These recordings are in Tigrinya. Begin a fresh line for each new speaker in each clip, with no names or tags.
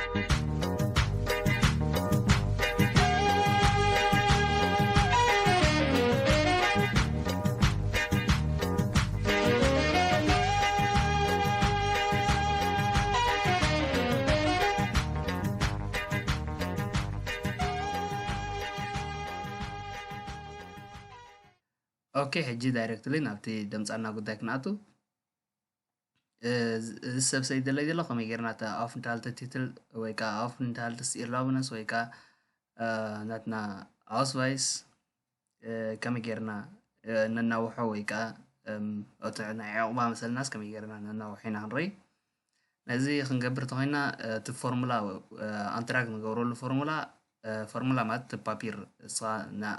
اوكي حجي دايركتلي نابتي دمصنا ጉዳይ ክንኣቱ እዚ ሰብ ሰይድለይ ዘሎ ከመይ ጌርና እታ ኣፍ እንታሃልተ ቲትል ወይ ከዓ ኣፍ እንታሃልተ ኢርላውነስ ወይ ከዓ ናትና ኣውስቫይስ ከመይ ጌርና ነናውሖ ወይ ከዓ እቲ ናይ ዕቑባ መሰልናስ ከመይ ጌርና ነናውሖ ኢና ክንርኢ ነዚ ክንገብር ተኾይና እቲ ፎርሙላ ኣንትራክ ንገብረሉ ፎርሙላ ማለት ፓፒር እስኻ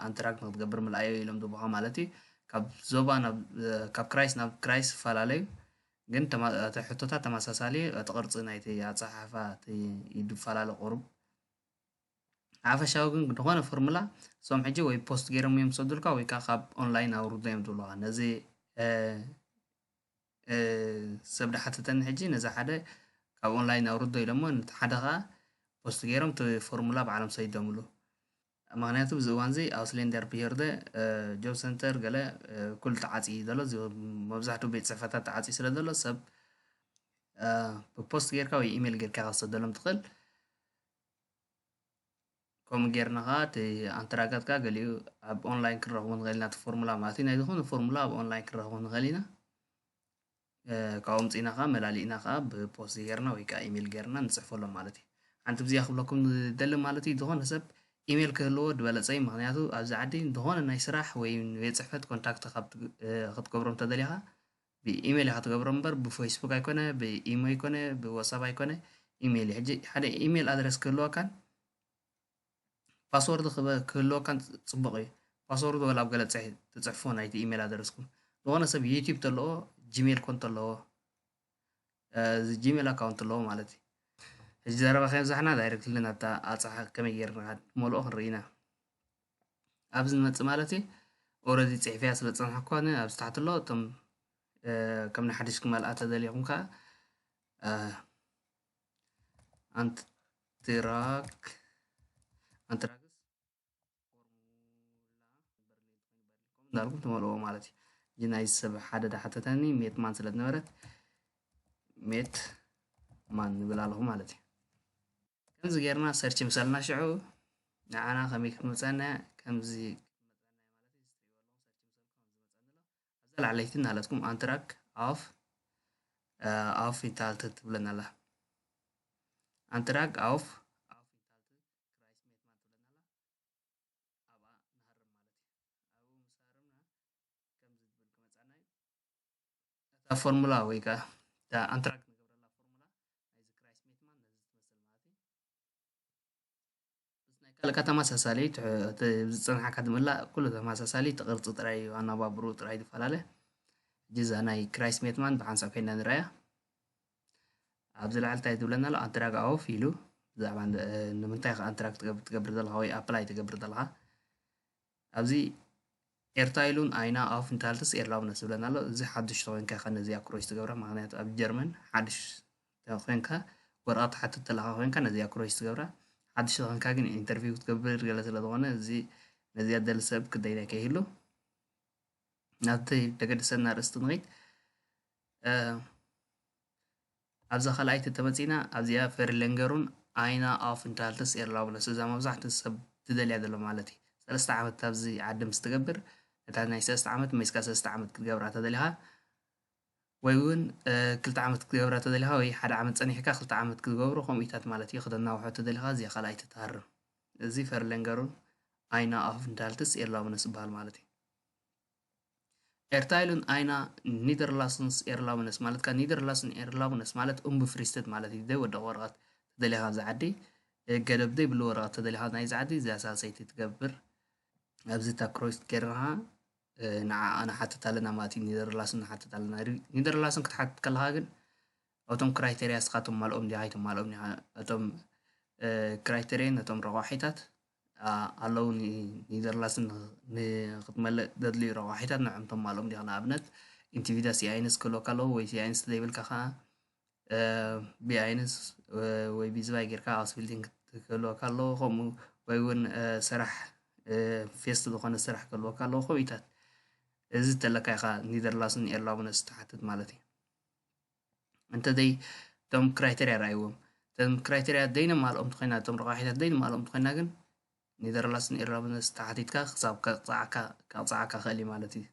ኣንትራክ ንክትገብር ምልኣዮ ኢሎም ዝቡኻ ማለት እዩ ካብ ዞባ ካብ ክራይስ ናብ ክራይስፈላለዩ ግን ሕቶታት ተመሳሳሊ እቲ ቅርፂ ናይቲ ኣፀሓሕፋ እቲ ይፈላለ ቁሩብ ሓፈሻዊ ግን ዝኾነ ፎርሙላ እሶም ሕጂ ወይ ፖስት ገይሮም እዮም ዝሰዱልካ ወይ ከዓ ካብ ኦንላይን ኣውርዶ እዮም ዝብሉካ ነዚ ሰብ ዳሓተተኒ ሕጂ ነዚ ሓደ ካብ ኦንላይን ኣውርዶ ኢሎሞ ነቲ ሓደ ከዓ ፖስት ገይሮም እቲ ፎርሙላ ባዕሎም ሰይዶምሉ ምክንያቱ ብዚ እዋን እዚ ኣውስሌንደር ቢሄርደ ጆብ ሰንተር ገለ ኩሉ ተዓፂ ዘሎ መብዛሕትኡ ቤት ፅሕፈታት ተዓፂ ስለ ዘሎ ሰብ ብፖስት ጌርካ ወይ ኢሜል ጌርካ ክሰደሎም ትኽእል ከምኡ ጌርና ከዓ እቲ ኣንትራጋትካ ገሊኡ ኣብ ኦንላይን ክንረኽቦ ንኽእል ኢና እቲ ፎርሙላ ማለት እዩ ናይ ዝኾነ ፎርሙላ ኣብ ኦንላይን ክንረኽቦ ንኽእል ኢና ካብኡ ምፂና ከዓ መላሊእና ከዓ ብፖስት ጌርና ወይ ከዓ ኢሜል ጌርና ንፅሕፈሎም ማለት እዩ ሓንቲ ብዚኣ ክብለኩም ደሊ ማለት እዩ ዝኾነ ሰብ ኢሜል ክህልዎ ድበለፀ እዩ ምክንያቱ ኣብዚ ዓዲ ዝኾነ ናይ ስራሕ ወይ ቤት ፅሕፈት ኮንታክት ክትገብሮም ተደሊኻ ብኢሜል ኢኻ ትገብሮም እምበር ብፌስቡክ ኣይኮነ ብኢሞ ኣይኮነ ብዋትሳፕ ኣይኮነ ኢሜል ሕጂ ሓደ ኢሜል ኣድረስ ክህልወካን ፓስወርድ ክህልወካን ፅቡቕ እዩ ፓስወርድ ወላ ኣብ ገለ ትፅሕፎ ናይቲ ኢሜል ኣድረስኩም ዝኾነ ሰብ ዩቲዩብ ተለዎ ጂሜል ኮንት ኣለዎ ጂሜል ኣካውንት ኣለዎ ማለት እዩ ሕጂ ዘረባ ከብዛሕና ዳይረክትሊ ናብታ ኣፀሓ ከመይ ጌርና መልኦ ክንርኢ ኢና ኣብዚ ንመፅእ ማለት እዩ ኦረዲ ፅሕፍያ ስለ ዝፀንሐ ኮነ ኣብዚ ታሕቲ ኣሎ እቶም ከም ናይ ሓድሽ ክመልኣ ተደሊኹም ከዓ ኣንትራክስ እንዳልኩም ትመልኦ ማለት እዩ እዚ ናይ ሰብ ሓደ ዳሓተተኒ ሜት ማን ስለ ዝነበረት ሜት ማን ንብል ኣለኹ ማለት እዩ ከምዚ ጌርና ሰርች ምሰልና ሽዑ ንዓና ከመይ ክትመፀና ከምዚ ኣብዛ ላዕለይቲ እናሃለትኩም ኣንትራክ ኣፍ ይታልት ትብለና ኣላ ኣንትራክ ኣፍ ፎርሙላ ወይ ከዓ ኣንትራክ ንገብረላ ፎርሙላ ናይዚ ክራይስ ሜትማን ነዚ ትመስል ማለት እዩ ናይ ካልካ ተመሳሳሊ ዝፀንሓካ ድምላእ ኩሉ ተመሳሳሊ ትቅርፂ ጥራይ እዩ ኣነባብሩ ጥራይ ዝፈላለ ሕጂ እዛ ናይ ክራይስ ሜትማን ብሓንሳብ ከይና ንሪኣያ ኣብዚ ላዕሊ እንታይ ትብለና ኣሎ ኣንትራክ ኣፍ ኢሉ ብዛዕባ ንምንታይ ከዓ ኣንትራክ ትገብር ዘለካ ወይ ኣፕላይ ትገብር ዘለካ ኣብዚ ኤርታይሉን ኣይና ኣፍ እንታልትስ ኤርላውነስ ዝብለና ኣሎ እዚ ሓድሽ ተኮይንካ ኢኻ ነዚኣ ክሮይስ ትገብራ ምክንያቱ ኣብ ጀርመን ሓድሽ ተኮይንካ ወረቐት ትሓትት ዘለካ ኮይንካ ነዚኣ ክሮይስ ትገብራ ሓድሽ ተኮይንካ ግን ኢንተርቪው ክትገብር ገለ ስለ ዝኾነ እዚ ነዚኣ ደሊ ሰብ ክደይና ከይህሉ ናብቲ ደገድሰና ርእስቲ ንኸይድ ኣብዛ ካልኣይቲ ተመፂና ኣብዚኣ ፈርለንገሩን ኣይና ኣፍ እንታልትስ ኤርላውነስ እዛ መብዛሕትኡ ሰብ ትደልያ ዘሎ ማለት እዩ 3 ዓመት ኣብዚ ዓዲ ምስ ትገብር እታ ናይ 3 ዓመት መስካ 3 ዓመት ክትገብራ ተደሊኻ ወይ እውን 2 ዓመት ክትገብራ ተደሊኻ ወይ 1 ዓመት ፀኒሕካ 2 ዓመት ክትገብሮ ከምኡ ኢታት ማለት እዩ ክተናውሖ ተደሊኻ እዚኣ ካልኣይቲ ትሃርም እዚ ፈርለንገሩን ኣይና ኣፍ እንታልትስ ኤርላውነስ ይበሃል ማለት እዩ ኤርታይሉን ኣይና ኒደርላስንስ ኤርላውነስ ማለት ከዓ ኒደርላስን ኤርላውነስ ማለት ፍሪስተት ማለት እዩ ዘይወደቕ ወረቐት ተደሊኻ ኣብዚ ዓዲ ገደብ ዘይብሉ ወረቐት ተደሊኻ ናይዚ ዓዲ እዚኣ ሳልሰይቲ ትገብር ኣብዚ እታ ክሮይስ ጌርናኻ ንዓኣ ንሓትት ኣለና ማለት እዩ ኒደርላስን ንሓትት ኣለና ኒደርላስን ክትሓትት ከለካ ግን እቶም ክራይቴርያ ስኻቶም ማልኦም ዲኻ ኣይተማልኦም ዲኻ እቶም ክራይቴርያን እቶም ረቑሒታት ኣለዉ ኒደርላስን ንክትመልእ ዘድልዩ ረቑሒታት ንዕም ተማልኦም ዲኻ ንኣብነት ኢንቲቪዳ ሲኣይንስ ክህልወካ ኣለዎ ወይ ሲኣይንስ ዘይብልካ ከዓ ብኣይነስ ወይ ቢዝባይ ጌርካ ሃውስ ቢልዲንግ ክህልወካ ኣለዎ ከምኡ ወይ እውን ስራሕ ፌስት ዝኾነ ስራሕ ክህልወካ ኣለዎ ከቢታት እዚ እንተለካ ኢኻ ኒደርላንድስን ኤርላቡነስ ትሓትት ማለት እዩ እንተደይ እቶም ክራይቴርያ ረኣይዎም እቶም ክራይቴርያ ደይነማልኦም እንተኮይና እቶም ረቓሒታት ደይነማልኦም እንተኮይና ግን ኒደርላንድስን ኤርላቡነስ ተሓቲትካ ክሳብ ከቕፅዓካ ክእል ማለት እዩ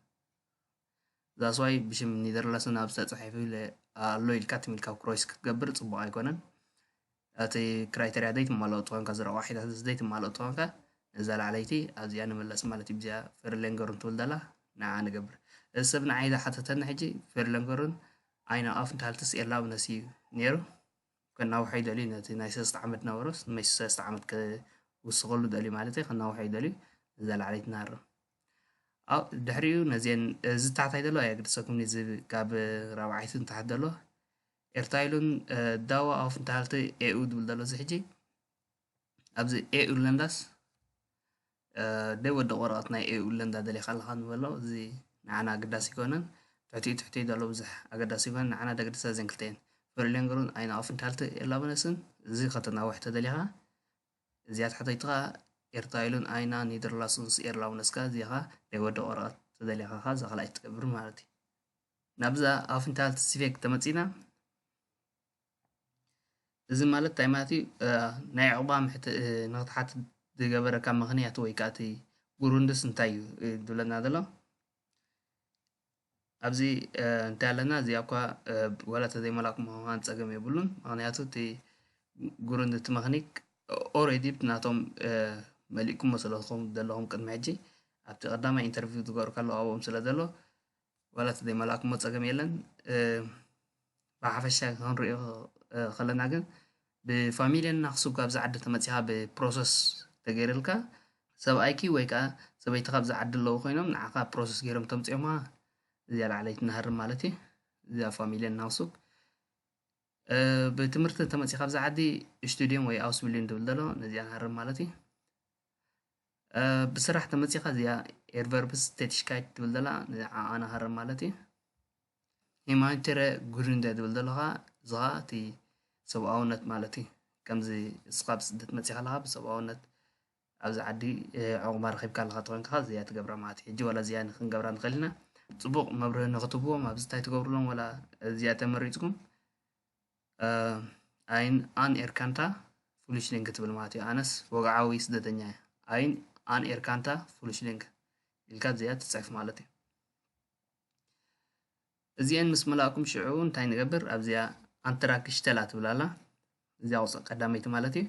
ዛስ ዋይ ብሽም ኒደርላንድስን ኣብ ዝተፅሓፈ ኣሎ ኢልካ ትሚልካ ክሮይስ ክትገብር ፅቡቅ ኣይኮነን እቲ ክራይቴርያ ደይትማልኦ ትኾንካ ዝረቓሒታት ደይትማልኦ ትኾንካ እዛ ላዕለይቲ ኣብዚኣ ንመለስ ማለት እዩ ብዚኣ ፈርለንገሩን ትብል ዘላ ንዓ ንገብር እዚ ሰብ ንዓይ ዝሓተተኒ ሕጂ ፈርለንገሩን ኣይና ኣፍ እንታሃልትስ ኤርላቡነስ እዩ ነይሩ ከናውሖ ይደልዩ ነቲ ናይ 3 ዓመት ነበሮስ ናይ 3 ዓመት ክውስኸሉ ደልዩ ማለት እዩ ከናውሖ ይደልዩ እዛ ላዕለይቲ ናሃርም ኣብ ድሕሪኡ ነዚአን እዚ ታሕታይ ዘሎ ኣየግድሰኩም እዚ ካብ ራብዓይትን ታሕት ዘሎ ኤርታይሉን ዳዋ ኣፍ እንታሃልቲ ኤኡ ድብል ዘሎ እዚ ሕጂ ኣብዚ ኤኡ ለንዳስ ደይ ወዲ ወረቐት ናይ ኤኡ ለንዳ ደሊኻ ኣለኻ ንበሎ እዚ ንዓና ኣገዳሲ ይኮነን ትሕቲኡ ዘሎ ብዙሕ ኣገዳሲ ይኮነን ንዓና ደገድሳ ዘን ክልተየን ፈርሌንገሩን ኣይና ኣፍ እንታሃልቲ ኤርላቡነስን እዚ ከተናውሕ ተደሊኻ እዚኣ ታሕተይትኻ ኤርታይሉን ኣይና ኒደርላንድስን ኤርላቡነስካ እዚኻ ደይ ወዲ ወረቐት ተደሊኻ እዛ ካልኣይ ትገብር ማለት እዩ ናብዛ ኣፍ እንታሃልቲ ሲፌክ ተመፂና እዚ ማለት እንታይ ማለት እዩ ናይ ዕቑባ ንኽትሓትት ዝገበረካ ምክንያት ወይ ከዓ እቲ ጉሩንድስ እንታይ እዩ ዝብለና ዘሎ ኣብዚ እንታይ ኣለና እዚኣ እኳ ዋላ ተዘይመላኩም ምዃን ፀገም የብሉን ምክንያቱ እቲ ጉሩንዲ እቲ መክኒክ ኦልሬዲ ናቶም መሊእኩም መስለኹም ዘለኹም ቅድሚ ሕጂ ኣብቲ ቀዳማይ ኢንተርቪው ዝገበሩ ከለዉ ኣብኦም ስለ ዘሎ ዋላ ተዘይመላእኩሞ ፀገም የለን ብሓፈሻ ክንሪኦ ከለና ግን ብፋሚልያና ክሱብ ኣብዛ ዓዲ ተመፂኻ ብፕሮሰስ ተገይርልካ ሰብኣይኪ ወይ ከዓ ሰበይትካ ኣብዛ ዓዲ ኣለዉ ኮይኖም ንዓኻ ፕሮሰስ ገይሮም ተምፂኦማ እዚኣ ላዕለይቲ ናሃርም ማለት እዩ እዚኣ ፋሚልያ እናክሱብ ብትምህርቲ ተመፂኻ ኣብዛ ዓዲ ስቱድዮም ወይ ኣውስ ቢልዲንግ ትብል ዘሎ ነዚኣ ናሃርም ማለት እዩ ብስራሕ ተመፂኻ እዚኣ ኤርቨርብስ ስቴቲሽካይት ትብል ዘላ ንዓኣ ናሃርም ማለት እዩ ሂማኒቴር ጉድንደ ትብል ዘለኻ እዚኻ እቲ ሰብኣውነት ማለት እዩ ከምዚ እስኻ ብስደት መፂኻ ኣለኻ ብሰብኣውነት ኣብዚ ዓዲ ዕቑባ ረኺብካ ኣለካ ትኾንካ እዚኣ ትገብራ ማለት እዩ ሕጂ ዋላ እዚኣ ክንገብራ ንኽእል ኢና ፅቡቕ መብርሂ ንኽትብዎም ኣብዚ እንታይ ትገብርሎም ዋላ እዚኣ ተመሪፅኩም ኣይን ኣን ኤርካንታ ፉሉሽ ሊንክ ትብል ማለት እዩ ኣነስ ወግዓዊ ስደተኛ እየ ኣይን ኣን ኤርካንታ ፉሉሽ ሊንክ ኢልካ እዚኣ ትፅዕፍ ማለት እዩ እዚአን ምስ መላእኩም ሽዑ እንታይ ንገብር ኣብዚኣ ኣንትራክ ሽተላ ትብል ኣላ እዚኣ ቁፅሪ ቀዳመይቲ ማለት እዩ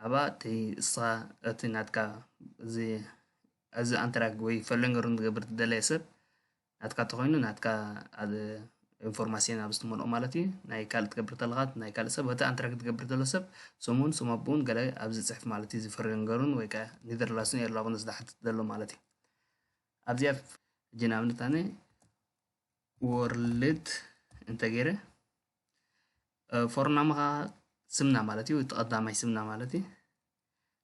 ኣባ እቲ እስኻ እቲ ናትካ እዚ ኣንትራክ ወይ ፈለንገሩን ዝገብር ትደለየ ሰብ ናትካ እንተኮይኑ ናትካ ኢንፎርማስዮን ኣብ ዝትመልኦ ማለት እዩ ናይ ካልእ ትገብር ተለኻ ናይ ካልእ ሰብ እቲ ኣንትራክ ትገብር ዘሎ ሰብ ስሙን ስም ኣቦኡን ገለ ኣብዚ ፅሕፍ ማለት እዩ ዝፈለንገሩን ወይ ከዓ ኒደርላንድስን ኤርላቡነስ ዝሓትት ዘሎ ማለት እዩ ኣብዚኣ ሕጂ ንኣብነት ኣነ ወርልድ እንተገይረ ፎርናምኻ ስምና ማለት እዩ ተቐዳማይ ስምና ማለት እዩ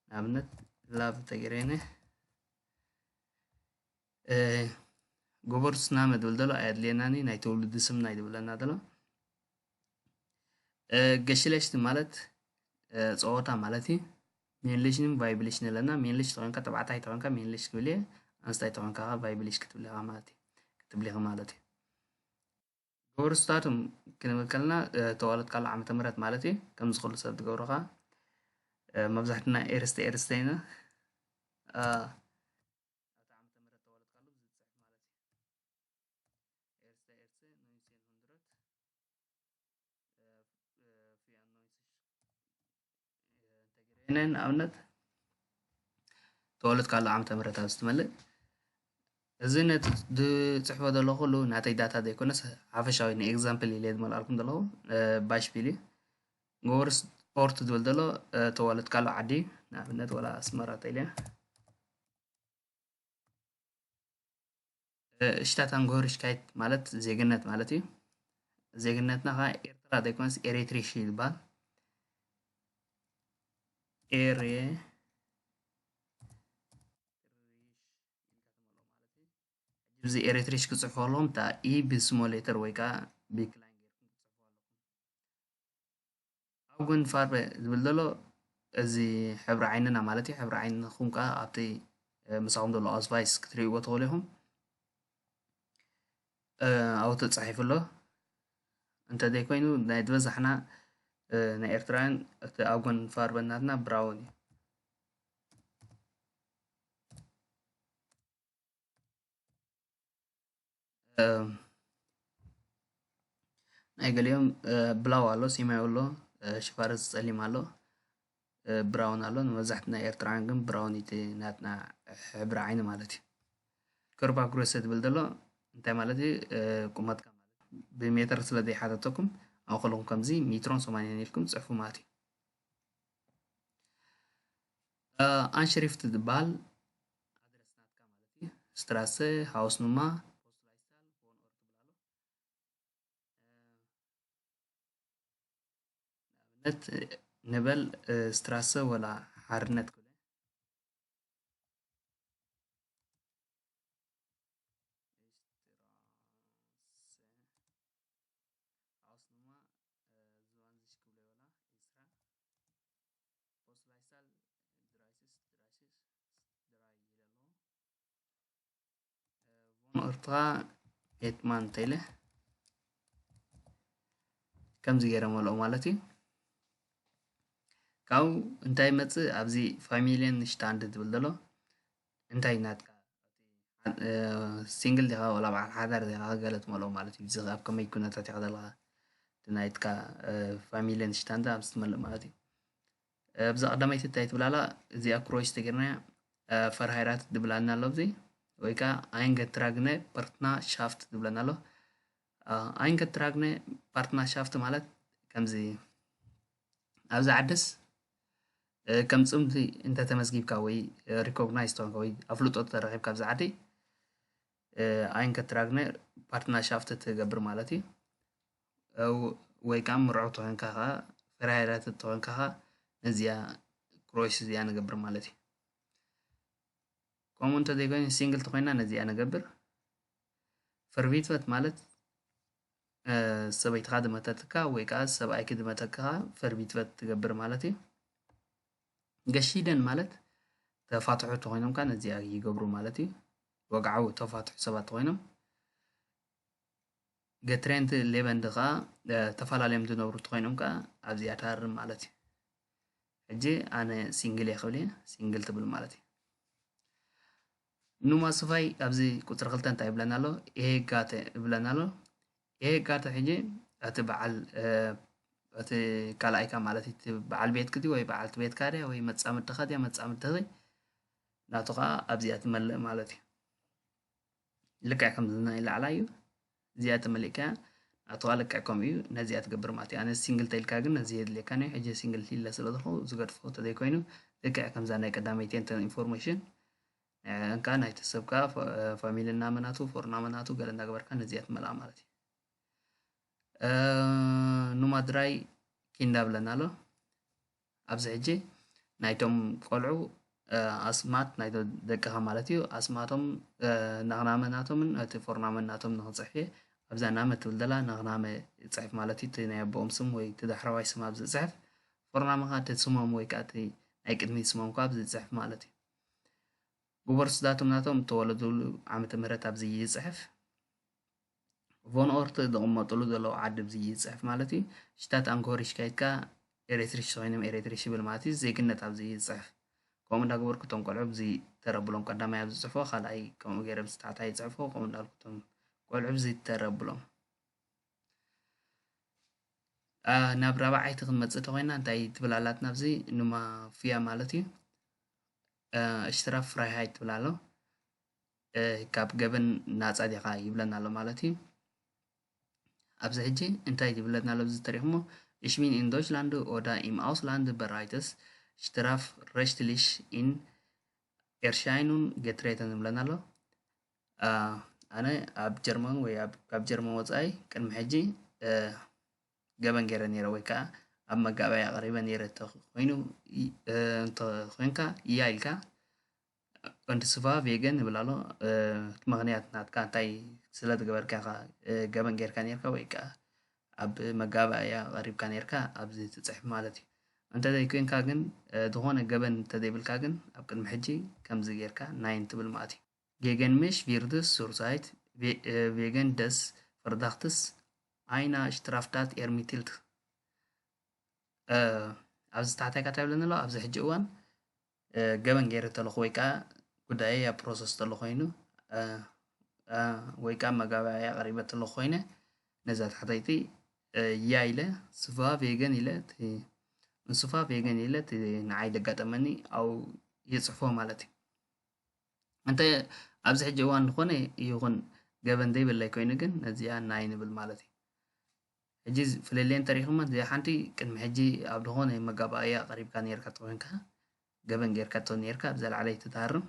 ንኣብነት ላብ ተገይረነ ጎበርስ ናመ ዝብል ዘሎ ኣየድልየናኒ ናይ ተውልዲ ስምና ይድብለና ዘሎ ገሽለሽቲ ማለት ፀወታ ማለት እዩ ሜንሌሽንን ቫይብሌሽን ኣለና ሜንሌሽ ተኮንካ ተባዕታይ ተኮንካ ሜንሌሽ ክብል እየ ኣንስታይ ተኮንካ ቫይብሌሽ ክትብል ኢኻ ማለት እዩ ክትብል ኢኻ ማለት እዩ ጎበርስታቱም ክንብል ከለና ተዋለድ ካልእ ዓመተ ምህረት ማለት እዩ ከምዚ ኩሉ ሰብ ትገብሩኻ መብዛሕትና ኤርስተ ኢና ንኣብነት ተወለድ ካልእ ዓመተ ምህረት ኣብ ዝትመልእ እዚ ነቲ ዝፅሕፎ ዘሎ ኩሉ ናተይ ዳታ ዘይኮነስ ሓፈሻዊ ንኤግዛምፕል ኢለ ዝመልኣልኩም ዘለኹ ባሽፒል እዩ ጎበር ስፖርት ዝብል ዘሎ ተወለድ ካልእ ዓዲ ንኣብነት ወላ ኣስመራ ተኢልያ እሽታታን ጎርሽካይት ማለት ዜግነት ማለት እዩ ዜግነትና ከዓ ኤርትራ ዘይኮነስ ኤሪትሪሽ ይባል እዚ ኤሪትሪሽ ክፅሕፉ ኣለዎም እታ ኢ ብስሞል ሌተር ወይ ከዓ ቢግ ላይን ጌርኩም ክፅሕፉ ኣለኩም ኣጉን ፋርበ ዝብል ዘሎ እዚ ሕብሪ ዓይንና ማለት እዩ ሕብሪ ዓይንኹም ከዓ ኣብቲ ምሳኹም ዘሎ ኣስቫይስ ክትሪእዎ ትኽእሉ ኢኹም ኣብኡ ተፃሒፉ ኣሎ እንተዘይኮይኑ ናይ ዝበዛሕና ናይ ኤርትራውያን እቲ ኣጉን ፋርበ እናትና ብራውን እዩ ናይ ገሊኦም ብላው ኣሎ ሰማያዊ ኣሎ ሽፋርዝ ፀሊም ኣሎ ብራውን ኣሎ ንመብዛሕቲ ናይ ኤርትራውያን ግን ብራውን እቲ ናትና ሕብሪ ዓይኒ ማለት እዩ ከርባ ግሮሰ ዝብል ዘሎ እንታይ ማለት እዩ ቁመትካ ማለት ብሜትር ስለ ዘይሓተተኩም ኣብ ከለኹም ከምዚ ሜትሮን 80 ኢልኩም ፅሕፉ ማለት እዩ ኣንሽሪፍት ዝበሃል ኣድረስ ናትካ ማለት እዩ ስትራሰ ሃውስ ኑማ ንኣብነት ንበል ስትራሰ ወላ ሓርነት ክብለ ሃውስ ኑማ ዝዋንዝሽ ክብለ ወላ ኢስራ ፖስላይሳል ድራይስስ ድራይ ኢለ ኣለዎ ቮን ኦርትኻ ኤትማን ተይለ ከምዚ ገይረ መልኦ ማለት እዩ ካብኡ እንታይ መፅእ ኣብዚ ፋሚልየን ሽታንድ ዝብል ዘሎ እንታይ ናትካ ሲንግል ዲኻ ወላ በዓል ሓዳር ዲኻ ገለ ትመልኦ ማለት እዩ እዚ ኣብ ከመይ ኩነታት ኢኻ ዘለካ ናይትካ ፋሚልየን ሽታንድ ኣብ ዝትመልእ ማለት እዩ ብዛ ቀዳማይቲ እንታይ ትብላላ እዚኣ ክሮይስ ተገይርና ፈርሃይራት ድብላልና ኣሎ እዚ ወይ ከዓ ኣይንገትራግነ ፓርትና ሻፍት ዝብለና ኣሎ ኣይንገትራግነ ፓርትና ሻፍት ማለት ከምዚ ኣብዚ ዓደስ ከም ፅምቲ እንተተመስጊብካ ወይ ሪኮግናይዝ ተኮንካ ወይ ኣፍልጦ ተረኺብካ ኣብዚ ዓዲ ኣይንከትራግነ ፓርትና ሻፍት ትገብር ማለት እዩ ወይ ከዓ ምርዑ ተኮንካ ከዓ ፈርሃይራት ተኮንካ ከዓ ነዚኣ ክሮይስ እዚኣ ንገብር ማለት እዩ ከምኡ እንተዘይኮይኑ ሲንግል ተኮይና ነዚኣ ንገብር ፈርቢትበት ማለት ሰበይትካ ድመተትካ ወይ ከዓ ሰብኣይክ ድመተካ ፈርቢትበት ትገብር ማለት እዩ ገሺደን ማለት ተፋትሑ ተኮይኖም ከዓ ነዚኣ ይገብሩ ማለት እዩ ወግዓዊ ተፋትሑ ሰባት ኮይኖም ገትሬንት ሌበንድ ከዓ ተፈላለዮም ዝነብሩ ተኮይኖም ከዓ ኣብዚኣ ታርም ማለት እዩ ሕጂ ኣነ ሲንግል እየ ክብል እየ ሲንግል ትብል ማለት እዩ ኑማ ስፋይ ኣብዚ ቁፅሪ 2 እንታይ ይብለና ኣሎ ይሄ ጋተ ይብለና ኣሎ ይሄ ጋተ ሕጂ እቲ በዓል እቲ ካልኣይካ ማለት እዩ በዓል ቤትክ ድዩ ወይ በዓልቲ ቤትካ ድያ ወይ መፃምድኻ ድያ መፃምድቲ ናቱ ከዓ ኣብዚኣ ትመልእ ማለት እዩ ልክዕ ከም ናይ ላዕላ እዩ እዚኣ ተመሊእካ ናቱ ከዓ ልክዕ ከምኡ እዩ ነዚኣ ትገብር ማለት እዩ ኣነ ሲንግል ተይልካ ግን ነዚ የድልየካኒ ሕጂ ሲንግል ኢለ ስለ ዘለኹ ዝገድፎ ተዘይኮይኑ ልክዕ ከምዛ ናይ ቀዳመይቲ ኢንፎርሜሽን እንካ ናይቲ ሰብካ ፋሚሊ እናመናቱ ፎር እናመናቱ ገለ እንዳገበርካ ነዚኣ ትመልኣ ማለት እዩ ኑማድራይ ኪንዳ ብለና ኣሎ ኣብዚ ሕጂ ናይቶም ቆልዑ ኣስማት ናይ ደቅኻ ማለት እዩ ኣስማቶም ናኽናመናቶምን እቲ ፎርናመናቶም ንክፅሕፍ እየ ኣብዛ ናመ ትብል ዘላ ናኽናመ ፅሕፍ ማለት እዩ እቲ ናይ ኣቦኦም ስም ወይ እቲ ዳሕረዋይ ስም ኣብዚ ፅሕፍ ፎርናመኻ እቲ ስሞም ወይ ከዓ እቲ ናይ ቅድሚት ስሞም ከዓ ኣብዚ ፅሕፍ ማለት እዩ ጉበርስዳቶም ናቶም ተወለድሉ ዓመተ ምህረት ኣብዚ ይፅሕፍ ቮን ኦርት ዝቕመጥሉ ዘለዉ ዓዲ ብዚ ይፅሕፍ ማለት እዩ ሽታት ኣንኮሪሽ ካይድካ ኤሬትሪሽ ኮይኖም ኤሬትሪሽ ይብል ማለት እዩ ዜግነት ኣብዚ ይፅሕፍ ከምኡ እንዳገበርኩ እቶም ቆልዑ ብዚ ተረብሎም ቀዳማይ ኣብዚ ዝፅሕፎ ካልኣይ ከምኡ ገይረ ብዚ ታሕታይ ይፅሕፎ ከምኡ እንዳልኩ እቶም ቆልዑ ብዚ ተረብሎም ናብ ራብዓይቲ ክንመፅእ ተኮይና እንታይ ትብላላት ናብዚ ኑማ ፍያ ማለት እዩ እሽትራፍ ፍራይሃይት ትብላ ኣሎ ካብ ገበን ናፃ ዲኻ ይብለና ኣሎ ማለት እዩ ኣብዚ ሕጂ እንታይ ይብለና ኣሎ ብዚ ተሪኽሞ Ich bin in Deutschland oder im Ausland bereits Straf rechtlich in Erscheinung getreten ብለና ኣሎ ኣነ ኣብ ጀርመን ወይ ካብ ጀርመን ወፃኢ ቅድሚ ሕጂ ገበን ገይረ ነይረ ወይ ከዓ ኣብ መጋበያ ቀሪበ ነይረ እንተኮይኑ እንተኮይንካ እያ ኢልካ እንትስፋ ቬገን ይብል ኣሎ እቲ ምክንያት ናትካ እንታይ ስለ ዝገበርካ ኢኻ ገበን ጌርካ ነርካ ወይ ከዓ ኣብ መጋባእያ ቀሪብካ ነርካ ኣብዚ ትፅሕፍ ማለት እዩ እንተዘይ ኮንካ ግን ዝኾነ ገበን እንተዘይብልካ ግን ኣብ ቅድሚ ሕጂ ከምዚ ጌርካ ናይን ትብል ማለት እዩ gegen mich wird es zurzeit wegen des Verdachtes einer Straftat ermittelt ኣብዚ ታሕታይ ካታ ይብለና ኣሎ ኣብዚ ሕጂ እዋን ገበን ገይረ ተለኹ ወይ ከዓ ጉዳይ ኣብ ፕሮሰስ ተሎ ኮይኑ ወይ ከዓ መጋባእያ ቀሪበ ተሎ ኮይነ ነዛ ታሕተይቲ ያ ኢለ ስፋ ቬገን ኢለ እንስፋ ቬገን ኢለ ንዓይ ደጋጠመኒ ኣው ይፅሕፎ ማለት እዩ እንተ ኣብዚ ሕጂ እዋን ዝኾነ ይኹን ገበን ዘይብለይ ኮይኑ ግን ነዚኣ ናይ ንብል ማለት እዩ ሕጂ ፍለለየ እንተሪኢኹማ እዚኣ ሓንቲ ቅድሚ ሕጂ ኣብ ዝኾነ መጋባእያ ቀሪብካ ነርካ ተኮይንካ ገበን ጌርካ እቶ ነርካ ብዘለዓለይ ትታሃርም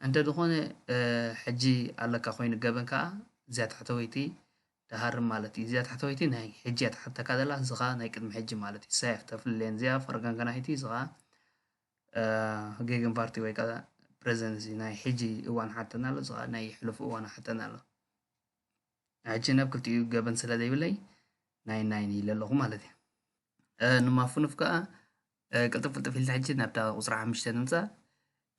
እንተ ዝኾነ ሕጂ ኣለካ ኮይኑ ገበን ከዓ እዚኣ ታሕተወይቲ تهرم مالتي زياد حتويتي نهي حجيات حتى كذا لا زغا ناي قدم حجي مالتي سيف تفلين زيا فرقان كان هيتي زغا جيجن بارتي وي كذا بريزنسي ناي حجي وان حتى نالو زغا ناي حلف وان حتى نالو عجينا بكلتي قبن سلا دي بلاي ناي نايني للغو مالتي نما فنفكا قلت في الحجي نبتا وصراحة مش تنمسا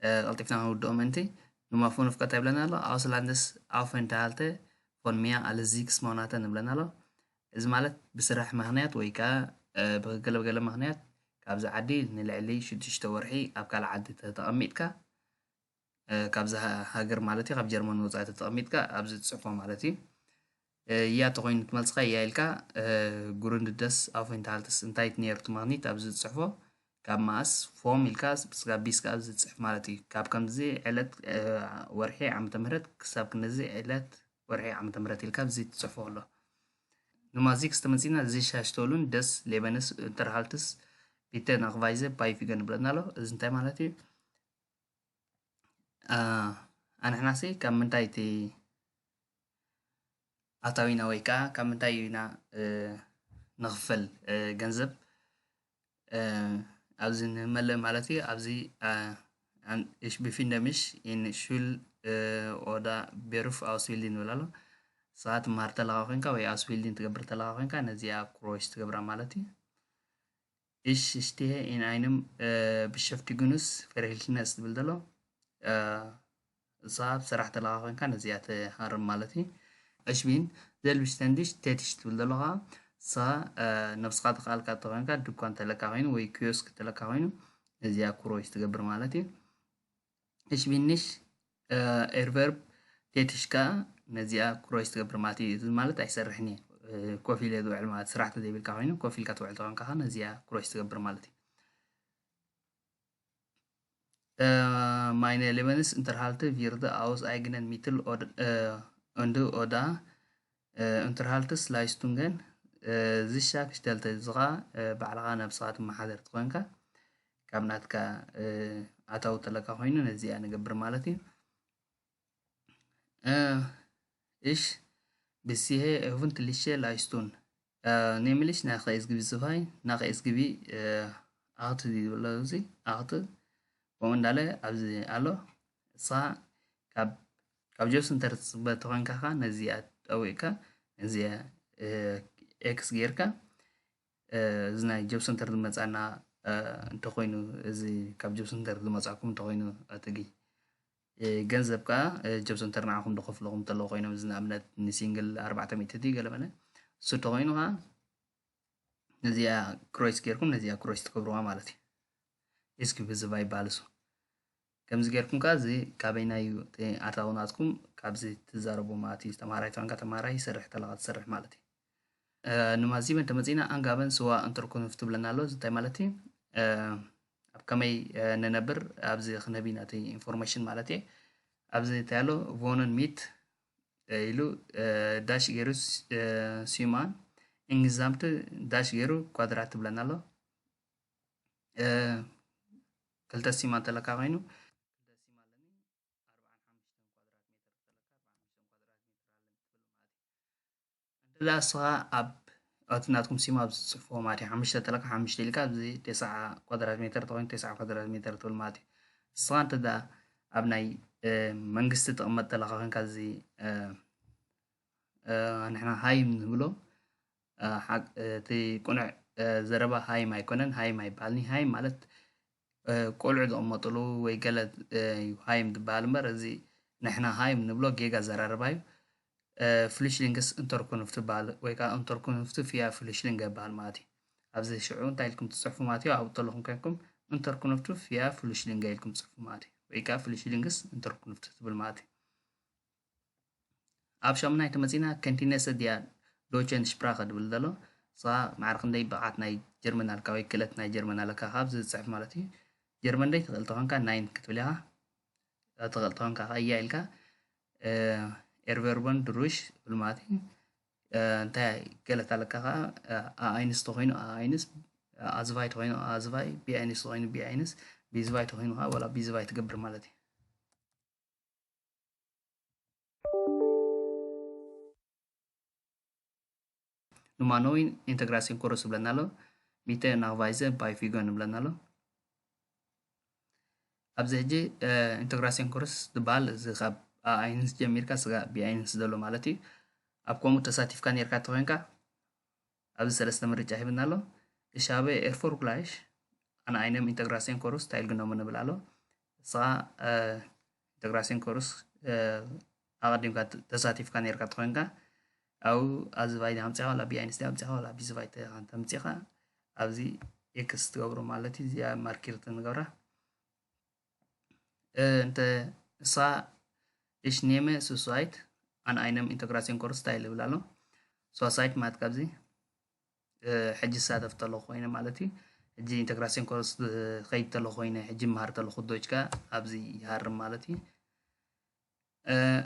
قلت فينا ودو منتي نما فنفكا تايبلنا لا اوصل عندس عفوا انت هالتي von mir alle Siegs Monate ንብለና ኣሎ እዚ ማለት ብስራሕ ምክንያት ወይ ከዓ ብገለገለ ምክንያት ካብዚ ዓዲ ንልዕሊ 6 ወርሒ ኣብ ካልእ ዓዲ ተቐሚጥካ ካብዚ ሃገር ማለት እዩ ካብ ጀርመን ወፃኢ ተቐሚጥካ ኣብዚ ትፅሕፎ ማለት እዩ እያ ተኮይኑ ትመልስካ እያ ኢልካ ጉርንድደስ ኣፎይንታልትስ እንታይ ነርቱ ማግኒት ኣብዚ ትፅሕፎ ካብ ማስ ፎም ኢልካ ብስጋ ቢስካ ኣብዚ ትፅሕፍ ማለት እዩ ካብ ከምዚ ዕለት ወርሒ ዓመተ ምህረት ክሳብ ክንዚ ዕለት ورعي عم تمرت الكاب زيت صفولة نمازيك استمنسينا زي شاشتولون دس ليبنس ترحلتس بيتن أغفايزة باي في جنب لنالو زنتاي مالتي أنا حناسي كم من تايتي أتاوينا ويكا كم من تاينا نغفل جنزب أبزين ملا مالتي أبزي إيش بفينا مش إن شول ودا بيرف أوسفيلدين ولا لا ساعات مارت لغاقينكا وي أوسفيلدين تقبر تلغاقينكا نزيا كرويش تقبر مالتي إيش اشتهي إن أينم بشفتي جنوس فريلناس تبلدلو صعب صراحة تلغاقينكا نزيا تهرم مالتي إيش بين زل بشتنديش تاتش تبلدلوها سا نفس قاد قالكا تغينكا دكان تلقاقين وي كيوسك تلقاقين نزيا كرويش تقبر مالتي إيش بينش ኤርቨርብ ቴትሽካ ነዚኣ ክሮይስ ትገብር ማለት እዩ እዚ ማለት ኣይሰርሕኒ ኮፍ ኢለ ዝውዕል ማለት ስራሕቲ ዘይብልካ ኮይኑ ኮፍ ኢልካ ትውዕል ተኾንካ ነዚኣ ክሮይስ ትገብር ማለት እዩ meine Lebens Unterhalte wird aus eigenen Mitteln und oder Unterhaltsleistungen sichergestellt ዝኻ ባዕልኻ ነብስኻ ትመሓደር ትኾንካ ካብ ናትካ ኣታው ተለካ ኮይኑ ነዚኣ ንገብር ማለት እዩ إيش بس هي هفنت ليشة لايستون نعملش ناقة إسقبي زفاي ناقة إسقبي أعطي دي ولا زي أعطي ومن دالة أبزي ألو صا كاب جوسن ترتس بتوان كها نزيات أويكا نزيا إكس غيركا زنا جوسن ترد مزانا انتقوينو زي كاب جوسن ترد مزاكم انتقوينو أتجي ገንዘብ ከዓ ጀብሶን ተርናዓኹም ደኸፍለኹም ተለዉ ኮይኖም እዚ ንኣብነት ንሲንግል 400 ቲ ገለመለ እሱ ተኮይኑ ከዓ ነዚኣ ክሮይስ ጌርኩም ነዚኣ ክሮይስ ትገብርዋ ማለት እዩ እስኪ ብዝባ ይበሃል እሱ ከምዚ ጌርኩም ከዓ እዚ ካበይናዩ ኣታውናትኩም ካብዚ ትዛረቡ ማለት እዩ ተምሃራይ ተንካ ተምሃራይ ይሰርሕ ተለኻ ትሰርሕ ማለት እዩ ንማዚበን ተመፂና ኣንጋበን ስዋ እንትርኩን ትብለና ኣሎ እዚ እንታይ ማለት እዩ ኣብ ከመይ ነነብር ኣብዚ ክነቢና እቲ ኢንፎርሜሽን ማለት እየ ኣብዚ እንታይ ኣሎ ቮንን ሚት ኢሉ ዳሽ ገይሩ ሲማን ኢንግዛምት ዳሽ ገይሩ ኳድራት ትብለና ኣሎ ክልተ ሲማን ተለካ ኮይኑ እንተዳ እስኻ ኣብ أتناتكم سيما بصفو ماتي حمشة تلك حمشة لك زي 9 كوادرات متر تقول 9 كوادرات متر طول ماتي صان تدا أبناي منجست تقمت تلقاهن كذي نحنا هاي بنقوله حق تي كونع زربا هاي ما يكونن هاي ما يبالني هاي مالت قلعو زقمطلو ወይ ገለ ሃይም ትበሃል እምበር እዚ ንሕና ሃይም ንብሎ ጌጋ ዘራርባዩ ፍሊሽሊንግስ ኢንተርኮነክት ትበሃል ወይ ከዓ ኢንተርኮነክት ፊያ ፍሊሽሊንግ ይበሃል ማለት እዩ ኣብዚ ሽዑ እንታይ ኢልኩም ትፅሕፉ ማለት እዩ ኣብኡ ተለኹም ኮይንኩም ኢንተርኮነክቱ ፊያ ፍሊሽሊንግ ኢልኩም ትፅሕፉ ማለት እዩ ወይ ከዓ ፍሊሽሊንግስ ኢንተርኮነክት ትብል ማለት እዩ ኣብ ሻምናይ ተመፂና ከንቲነስ ዲያ ዶቸን ሽፕራኸ ድብል ዘሎ እሳ ማዕረ ክንደይ ብቕዓት ናይ ጀርመን ኣልካ ወይ ክእለት ናይ ጀርመን ኣለካ ካብዚ ዝፅሕፍ ማለት እዩ ጀርመን ደይ ትኽእል ተኾንካ ናይን ክትብል ኢኻ ትኽእል ተኾንካ እያ ኢልካ ኤርቨርበን ድሩሽ ብል ማለት እዩ እንታይ ገለት ኣለካ ከዓ ኣይንስ ተኾይኑ ኣይንስ ኣዝቫይ ተኾይኑ ኣዝቫይ ቢኣይንስ ተኾይኑ ቢኣይንስ ቢዝቫይ ተኾይኑ ከዓ ወላ ቢዝቫይ ትገብር ማለት እዩ ኑማኖዊን ኢንተግራሲዮን ኮርስ ይብለና ኣሎ ሚተ ናቫይዘ ባይፊጎን ይብለና ኣሎ ኣብዚ ሕጂ ኢንተግራሲዮን ኮርስ ዝበሃል እዚ ካብ ኣይንስ ጀሚርካ ስጋእ ቢኣይንስ ዘሎ ማለት እዩ ኣብ ከምኡ ተሳቲፍካ ነርካ ተኮይንካ ኣብዚ ሰለስተ ምርጫ ሂብና ኣሎ እሻበ ኤርፎር ግላሽ ኣነ ኣይነም ኢንተግራሲዮን ኮርስ ታይልግኖም ንብል ኣሎ ስጋ ኢንተግራሲዮን ኮርስ ኣቐዲምካ ተሳቲፍካ ነርካ ተኮይንካ ኣው ኣዝቫይ ኣምፂኻ ወላ ቢኣይንስ ኣምፂኻ ወላ ቢዝቫይ ተምፂኻ ኣብዚ ኤክስ ትገብሮ ማለት እዩ እዚኣ ማርኪር ንገብራ እንተ እሳ እሽ ኔመ ሱሳይት ኣነ ኣይነም ኢንተግራሲዮን ኮርስ ታይል ይብል ኣሎ ሱሳይት ማለት ካብዚ ሕጂ ዝሳተፍ ተለኹ ኮይነ ማለት እዩ ሕጂ ኢንተግራሲዮን ኮርስ ከይድ ተለኹ ኮይነ ሕጂ መሃር ተለኹ ዶችካ ኣብዚ ይሃርም ማለት እዩ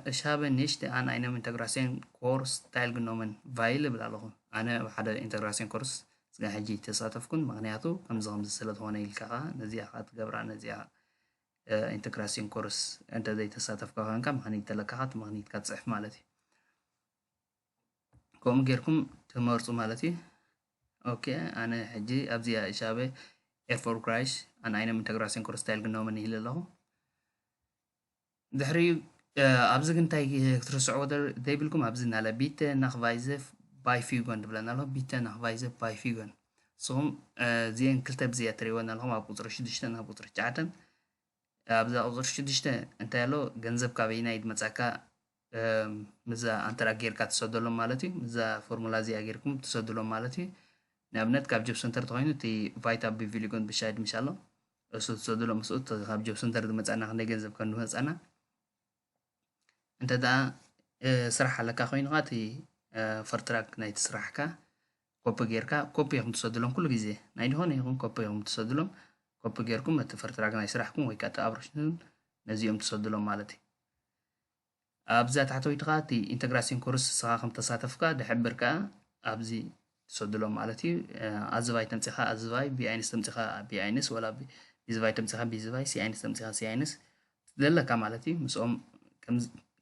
Ich habe nicht an einem Integrationskurs teilgenommen, weil ይብል ኣለኹ ኣነ ኣብ ሓደ ኢንተግራሲዮን ኮርስ ስጋ ሕጂ ተሳተፍኩን ምክንያቱ ከምዚ ከምዚ ስለዝኾነ ኢልካ ከዓ ነዚኣ ከዓ ትገብራ ነዚኣ ኢንተግራሲዮን ኮርስ እንተ ዘይተሳተፍካ ኮይንካ ምክኒት ተለካ ከዓ ምክኒትካ ትፅሕፍ ማለት እዩ ከምኡ ጌርኩም ትመርፁ ማለት እዩ ኦኬ ኣነ ሕጂ ኣብዚኣ ሻበ ኤርፎር ግራሽ ኣነ ኣይነም ኢንተግራሲዮን ኮርስ teilgenommen ኢለ ኣለኹ ድሕሪኡ ኣብዚ ግን እንታይ ክትርስዕዎ ዘይብልኩም ኣብዚ ናለ ቢተ ናክቫይዘ ባይፊጎን ትብለና ኣሎ ቢተ ናክቫይዘ ባይፊጎን ንስኹም እዚአን ክልተ ብዚኣ ትሪእወን ኣለኹም ኣብ ቁፅሪ 6 ኣብ ቁፅሪ 9 ኣብዛ ቁፅሪ 6 እንታይ ኣሎ ገንዘብ ካበይና ይድመፀካ ምዛ ኣንተራ ጌርካ ትሰደሎም ማለት እዩ ምዛ ፎርሙላ እዚኣ ጌርኩም ትሰድሎም ማለት እዩ ንኣብነት ካብ ጆብ ሰንተር ተኮይኑ እቲ ቫይታ ቢቪሊጎን ብሻይድ ምሻ ኣሎ እሱ ትሰድሎም ምስኡ ካብ ጆብ ሰንተር ዝመፃና ክንደይ ገንዘብ ከም ዝመፃና እንተ ደኣ ስራሕ ኣለካ ኮይኑካ እቲ ፈርትራክ ናይቲ ስራሕካ ኮፒ ጌርካ ኮፒ ኢኹም ትሰድሎም ኩሉ ግዜ ናይ ድኾነ ይኹን ኮፒ ኢኹም ትሰድሎም ኮፒ ጌርኩም እቲ ፈርትራክ ናይ ስራሕኩም ወይ ከዓ እቲ ኣብረሽን ነዚኦም ትሰድሎም ማለት እዩ ኣብዛ ታሕተወይቲ ከዓ እቲ ኢንተግራሲዮን ኮርስ ስኻ ከም ተሳተፍካ ድሕብር ከዓ ኣብዚ ትሰድሎም ማለት እዩ ኣዝቫይ ተምፂኻ ኣዝቫይ ቢኣይንስ ተምፂኻ ቢኣይንስ ወላ ቢዝቫይ ተምፂኻ ቢዝቫይ ሲኣይንስ ተምፂኻ ሲኣይንስ ዘለካ ማለት እዩ ምስኦም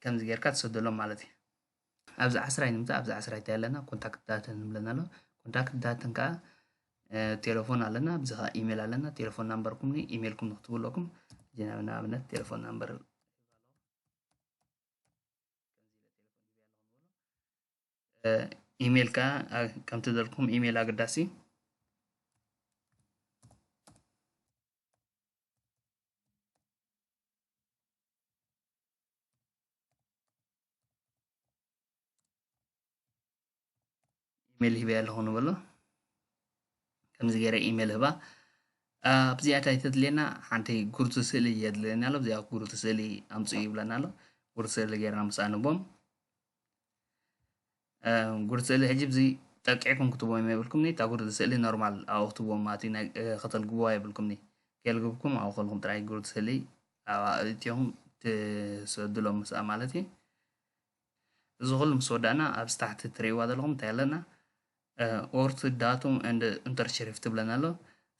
ከምዚ ጌርካ ትሰደሎም ማለት እዩ ኣብዚ 10 ንምታ ኣብዚ 10 እንታይ ኣለና ኮንታክት ዳተን ንብለና ኣሎ ኮንታክት ዳተን ከዓ ቴሌፎን ኣለና ብዚ ከዓ ኢሜል ኣለና ቴሌፎን ናምበርኩም ኢሜልኩም ንክትብለኩም ንኣብነት ቴሌፎን ናምበር ኢሜል ከዓ ከምቲ ዘልኩም ኢሜል ኣገዳሲ ኢሜል ሂበ ኣለኹ ንበሎ ከምዚ ገይረ ኢሜል ህባ ኣብዚኣ እንታይ ተድልየና ሓንቲ ጉርቱ ስእሊ የድልየና ኣሎ እዚኣ ጉርቱ ስእሊ ኣምፅኡ ይብለና ኣሎ ጉርቱ ስእሊ ጌርና ምስ ኣንቦም ጉርቱ ስእሊ ሕጂ ብዚ ጠቂዕኩም ክትቦም የብልኩምኒ እታ ጉርቱ ስእሊ ኖርማል ኣብኡ ክትቦም ማለት እዩ ከተልግብዋ የብልኩምኒ ከልግብኩም ኣብኡ ከልኩም ጥራይ ጉርቱ ስእሊ እትዮም ትሰድሎም ምስኣ ማለት እዩ እዚ ኩሉ ምስ ወዳእና ኣብዚ ታሕቲ ትሪእዋ ዘለኹም እንታይ ኣለና ኦርት ዳቱም እንድ ኢንተርሽሪፍ ትብለና ኣሎ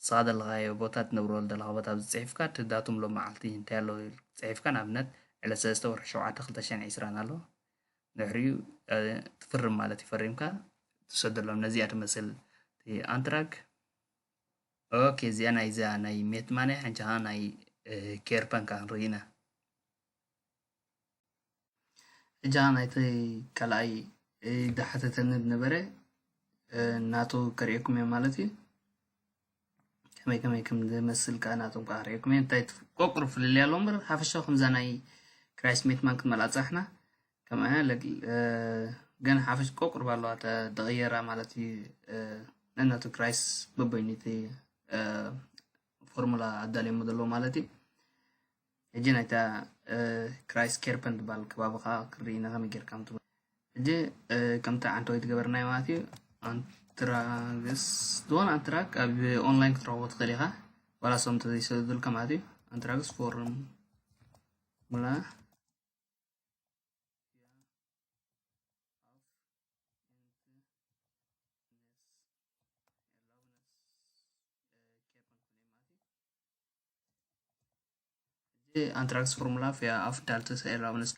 ስኻ ዘለኻዮ ቦታ ትነብሮ ዘለኻ ቦታ ዝፅሒፍካ እቲ ዳቱም ሎ መዓልቲ እንታይ ኣሎ ፅሒፍካ ንኣብነት 3 ወርሒ 7 2020 ኣሎ ድሕሪኡ ትፍርም ማለት እዩ ፈሪምካ ትሰደሎም ነዚኣ ትመስል እቲ ኣንትራክ ኦኬ እዚኣ ናይዛ ናይ ሜትማነ ሓንቺ ከዓ ናይ ኬርፐን ከዓ ንርኢ ኢና እጃ ናይቲ ካልኣይ ዳሓተተኒ ዝነበረ ናቱ ከሪእኩም ማለትي كمي كم ዝመስል ካ ናቶም ከሪእኩም እንታይ ቆቅሩ ፍልል ያለው ምር ሓፈሻው ከምዛ ናይ ክራይስ ሜት ማንክ መላጻሕና كما ገና ሓፈሽ ቆቅሩ ባለው ተغيራ ማለት ናቱ ክራይስ በበይኒቲ ፎርሙላ አዳለም ደሎ ማለት እጂ ናይታ ክራይስ ኬርፐንት ባል ከባብኻ ክሪና ከመጌርካም ቱ እጂ ከምታ አንተ ወይ ትገበርናይ ማለት አንትራግስ ዶን አንትራክ ኣብ ኦንላይን ክትረክቦ ትኽእል ኢኻ ዋላ ሰምተ ዘይሰዱልካ ማለት አንትራግስ ፎርም ሙላ አንትራክስ ፎርሙላ ፊያ አፍ ዳልተ ሰራውንስ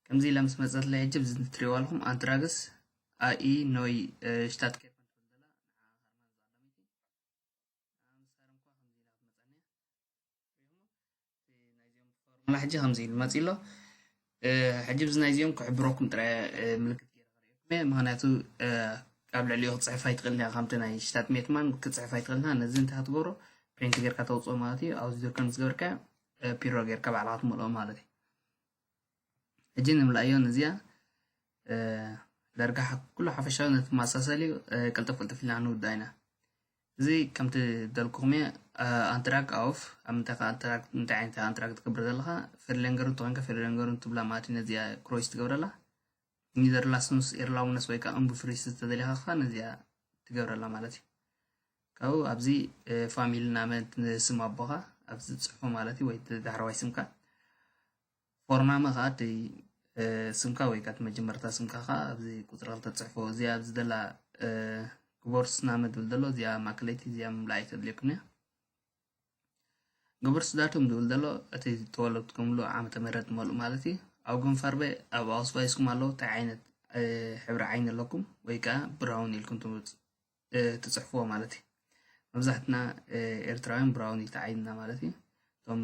ከምዚ ለምስ መጽት ላይ እጅብ ዝትሪዋልኩም አንትራክስ አኢ ኖይ ሽታት ከፈን ተደላ ፎርሙላ ሕጂ ከምዚ መጽሎ ሕጂ ብዝናይዚዮም ክሕብረኩም ጥራ ምልክት ገይራ ምክንያቱ ካብ ልዕሊኡ ክጽሕፍ ኣይትኽእልና ከምቲ ናይ ሽታት ሜትማን ክጽሕፍ ኣይትኽእልና ነዚ እንታይ ክትገብሮ ፕሪንት ጌርካ ተውፅኦ ማለት እዩ ኣብዚ ዝርከን ዝገበርካ ፒሮ ጌርካ ባዕልካ ትመልኦ ማለት እዩ እጂ ንምልኣዮ ነዚያ ደርጋ ኩሉ ሓፈሻዊ ነቲ ማሳሰሊ ቅልጥፍ ቅልጥፍ ኢልና ንውዳእና እዚ ከምቲ ደልኩኹም አንትራክ ኣውፍ ኣብ ምንታይ አንትራክ እንታይ ዓይነት አንትራክ ትገብር ዘለካ ፍሪለንገር እንትኾንካ ፍሪለንገር ትብላ ማለት ነዚያ ክሮይስ ትገብረላ ኒዘርላንድስ ኤርላውነስ ወይ ከዓ እምቡ ፍሪስ ተደሊኻ ነዚያ ትገብረላ ማለት እዩ ካብኡ ኣብዚ ፋሚሊ ናመት ስም ኣቦኻ ኣብዚ ጽሑፍ ማለት ወይ ዳሕረዋይ ስምካ ፎርማማ ካት ስምካ ወይ ካት መጀመርታ ስምካ ኣብዚ ቁጥር ተጽሕፎ እዚያ ኣብዚ ደላ ግቦርስ ናመት ደሎ እዚያ ማክለይቲ እዚያ ምላይ ተድልኩና ግቦርስ ዳቶም ድብል ደሎ እቲ ተወለድኩምሉ ዓመተ ምህረት መልኡ ማለት እዩ ኣብ ግንፋርበ ኣብ ኣውስባይስኩም ኣለው ታይ ዓይነት ሕብሪ ዓይን ኣለኩም ወይ ከዓ ብራውን ኢልኩም ትጽሕፍዎ ማለት እዩ መብዛሕትና ኤርትራውያን ብራውን ይተዓይንና ማለት እዩ ቶም